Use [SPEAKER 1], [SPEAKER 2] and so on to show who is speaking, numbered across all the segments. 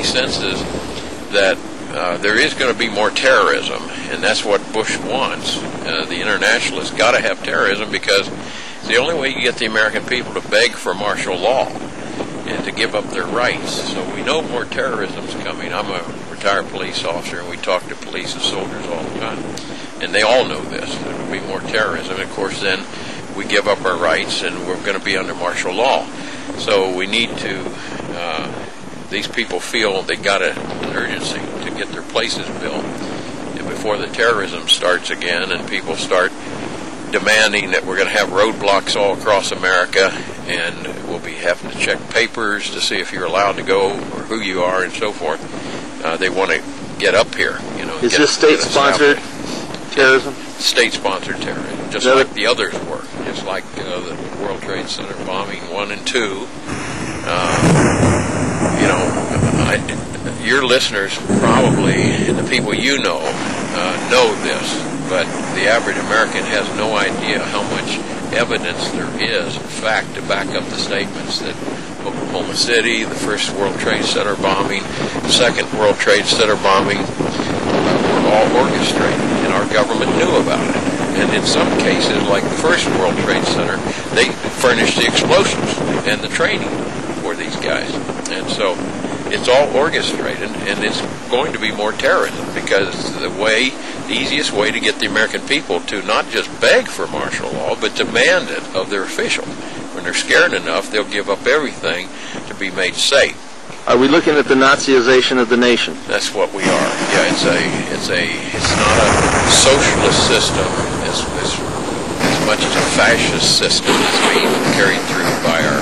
[SPEAKER 1] senses that there is going to be more terrorism, and that's what Bush wants. The internationalists got to have terrorism because it's the only way you get the American people to beg for martial law and to give up their rights. So we know more terrorism's coming. I'm a retired police officer, and we talk to police and soldiers all the time, and they all know this. There will be more terrorism, and of course then we give up our rights and we're going to be under martial law. So we need to, these people feel they got an urgency to get their places built, and before the terrorism starts again and people start demanding that we're going to have roadblocks all across America, and we'll be having to check papers to see if you're allowed to go or who you are and so forth. They want to get up here.
[SPEAKER 2] Is this state-sponsored terrorism?
[SPEAKER 1] State-sponsored terrorism, just like the others were, just like the World Trade Center bombing 1 and 2. Your listeners probably, and the people you know this, but the average American has no idea how much evidence there is, in fact, to back up the statements that Oklahoma City, the first World Trade Center bombing, the second World Trade Center bombing, were all orchestrated, and our government knew about it. And in some cases, like the first World Trade Center, they furnished the explosives and the training for these guys. And so it's all orchestrated, and it's going to be more terrorism because the easiest way to get the American people to not just beg for martial law, but demand it of their officials. When they're scared enough, they'll give up everything to be made safe.
[SPEAKER 2] Are we looking at the Nazization of the nation?
[SPEAKER 1] That's what we are. Yeah, it's not a socialist system as much as a fascist system that's being carried through by our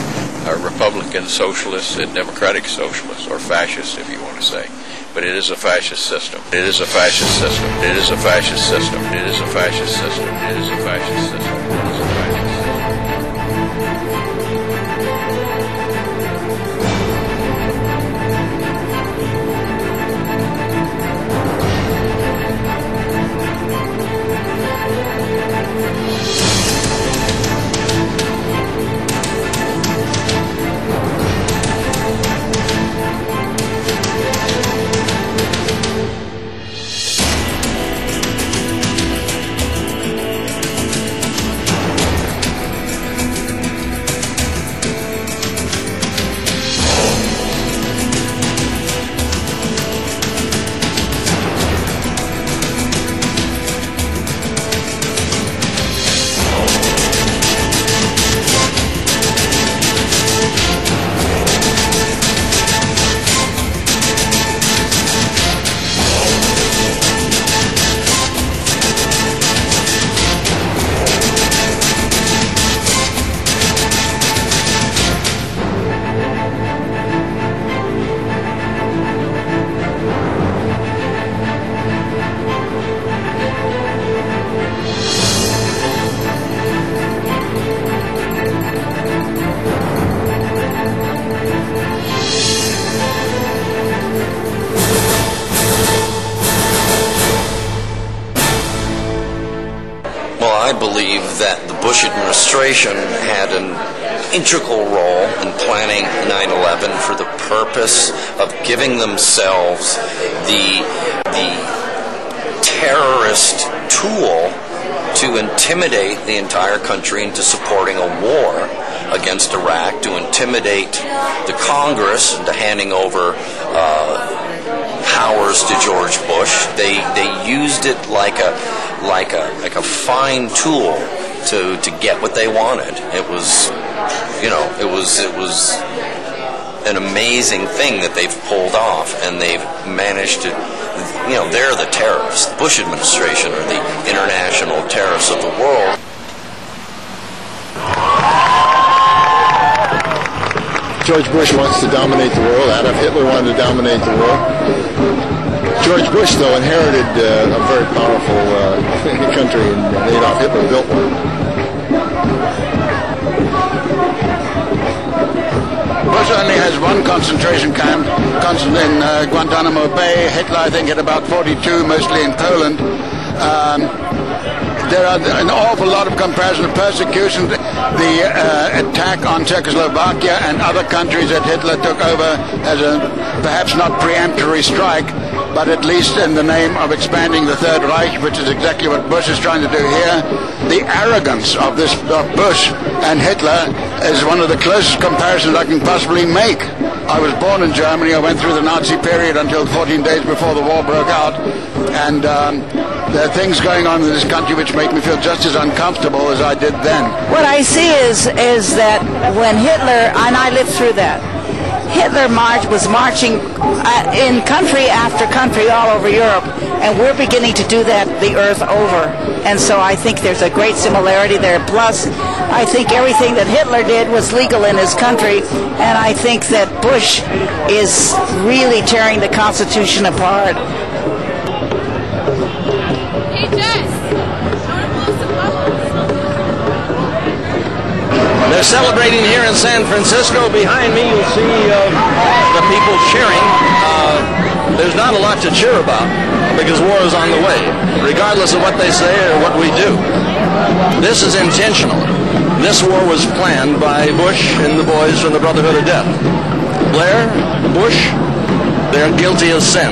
[SPEAKER 1] Republican socialists and democratic socialists, or fascists if you want to say. But it is a fascist system. It is a fascist system. It is a fascist system. It is a fascist system. It is a fascist system. It is a fascist system.
[SPEAKER 3] I believe that the Bush administration had an integral role in planning 9/11 for the purpose of giving themselves the terrorist tool to intimidate the entire country into supporting a war against Iraq, to intimidate the Congress into handing over powers to George Bush. They used it like a fine tool to get what they wanted. It was an amazing thing that they've pulled off, and they've managed to, they're the terrorists. The Bush administration are the international terrorists of the world.
[SPEAKER 4] George Bush wants to dominate the world. Adolf Hitler wanted to dominate the world. George Bush, though, inherited a very powerful country, and Adolf Hitler built one.
[SPEAKER 5] Bush only has one concentration camp in Guantanamo Bay. Hitler, I think, had about 42, mostly in Poland. there are an awful lot of comparison of persecution. The attack on Czechoslovakia and other countries that Hitler took over as a perhaps not preemptory strike, but at least in the name of expanding the Third Reich, which is exactly what Bush is trying to do here. The arrogance of this Bush and Hitler is one of the closest comparisons I can possibly make. I was born in Germany. I went through the Nazi period until 14 days before the war broke out, and there are things going on in this country which make me feel just as uncomfortable as I did then.
[SPEAKER 6] What I see is that when Hitler, and I lived through that, Hitler was marching in country after country all over Europe, and we're beginning to do that the earth over. And so I think there's a great similarity there. Plus, I think everything that Hitler did was legal in his country, and I think that Bush is really tearing the Constitution apart.
[SPEAKER 7] They're celebrating here in San Francisco. Behind me, you'll see the people cheering. There's not a lot to cheer about because war is on the way, regardless of what they say or what we do. This is intentional. This war was planned by Bush and the boys from the Brotherhood of Death. Blair, Bush, they're guilty of sin,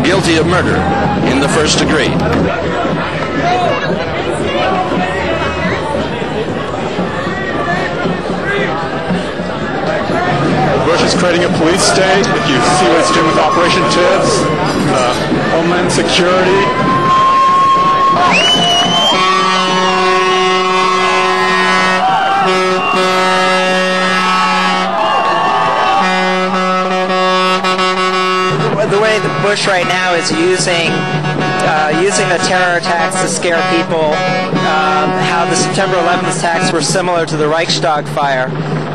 [SPEAKER 7] guilty of murder in the first degree.
[SPEAKER 8] Bush is creating a police state. If you see what it's doing with Operation Tibbs, Homeland Security.
[SPEAKER 9] The way that Bush right now is using the terror attacks to scare people, how the September 11th attacks were similar to the Reichstag fire.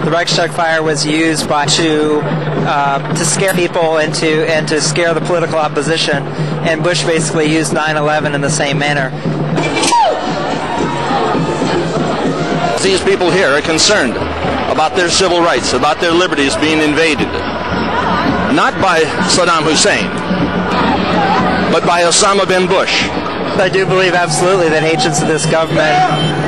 [SPEAKER 9] The Reichstag fire was used to scare people and to scare the political opposition, and Bush basically used 9/11 in the same manner.
[SPEAKER 7] These people here are concerned about their civil rights, about their liberties being invaded, not by Saddam Hussein, but by USAMA bin Bush.
[SPEAKER 9] I do believe absolutely that agents of this government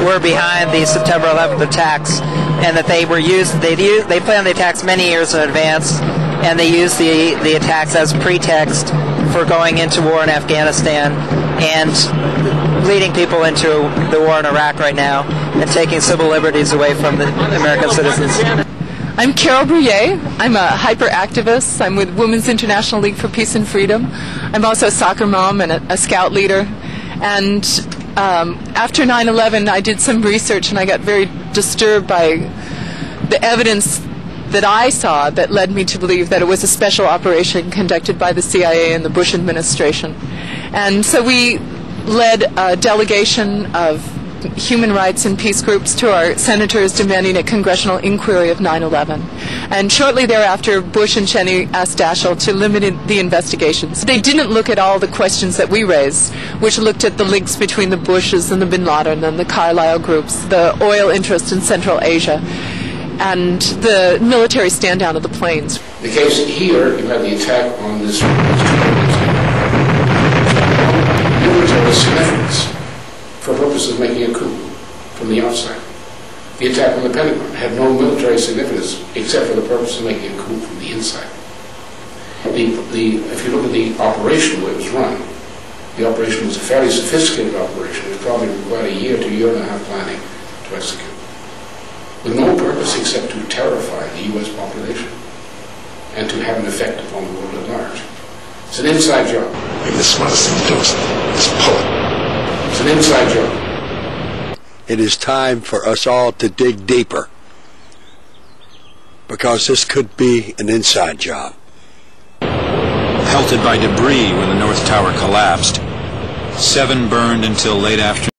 [SPEAKER 9] were behind the September 11th attacks, and that they planned the attacks many years in advance, and they used the attacks as pretext for going into war in Afghanistan and leading people into the war in Iraq right now and taking civil liberties away from the American citizens.
[SPEAKER 10] I'm Carol Brouillet. I'm a hyperactivist. I'm with Women's International League for Peace and Freedom. I'm also a soccer mom and a scout leader. And after 9/11, I did some research, and I got very disturbed by the evidence that I saw that led me to believe that it was a special operation conducted by the CIA and the Bush administration. And so we led a delegation of human rights and peace groups to our senators demanding a congressional inquiry of 9/11. And shortly thereafter, Bush and Cheney asked Daschle to limit the investigations. They didn't look at all the questions that we raised, which looked at the links between the Bushes and the Bin Laden and the Carlyle groups, the oil interest in Central Asia, and the military stand-down of the planes.
[SPEAKER 11] The case here, you have the attack on this military significance for purposes of making a coup from the outside. The attack on the Pentagon had no military significance except for the purpose of making a coup from the inside. If you look at the operation where it was run, the operation was a fairly sophisticated operation. It probably required a year to a year and a half planning to execute, with no purpose except to terrify the U.S. population and to have an effect upon the world at large. It's an inside job.
[SPEAKER 12] Maybe the smartest thing to do is pull it.
[SPEAKER 11] It's an inside job.
[SPEAKER 12] It is time for us all to dig deeper, because this could be an inside job.
[SPEAKER 13] Pelted by debris when the North Tower collapsed. 7 burned until late afternoon.